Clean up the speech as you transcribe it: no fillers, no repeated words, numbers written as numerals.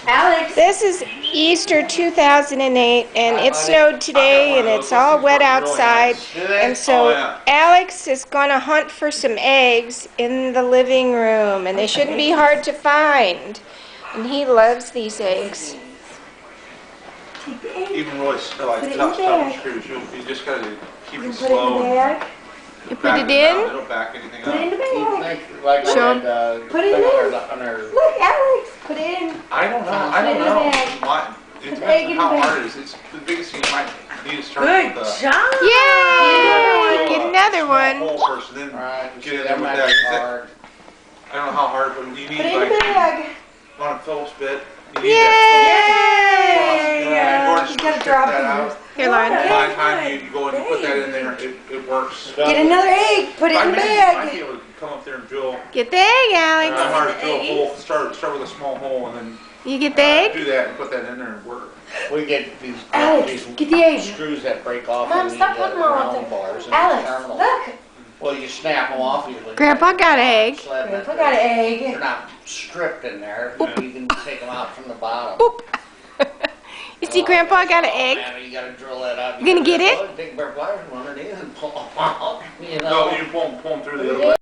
Alex. This is Easter 2008, and it snowed today, and it's all wet outside. And so Alex is going to hunt for some eggs in the living room, and they shouldn't be hard to find. And he loves these eggs. Even really like tough screws, you just gotta keep it slow. You put it in? It'll back anything Put it in up. the bag. Like Show 'em. Put it in. Look, Alex, put it in. I don't know. Put it in the bag. It Put the egg in depends on the how bag. hard it is. It's the biggest thing you might need to start Good with job. Yay! Get another one. hole first, and then get in there with that. I don't know how hard, but you need Put it in the like bag. on a Phillips bit. You need Yay! that You gotta drop that it. out. Here, Lauren. By the time you go and you put that in there, it works. Get another egg. Put it in the Might be bag. able to come up there and drill. Get the egg, Not Alex. hard to drill a hole. Start with a small hole and then You get the egg? do that and put that in there and work. We get these Alex, get the egg. screws that break off Mom, in stop the putting them all round out there. bars and Alex, terminals. look. Well, you snap them off usually. Grandpa got an egg. Sled them Grandpa in got an there. egg. They're not stripped in there. You can take them out from the bottom. Boop. You see, Grandpa got an egg. Man, you gotta drill that out. You gonna get it? Take bare pliers and run it in and pull them out. You know. No, you pull them through the other way.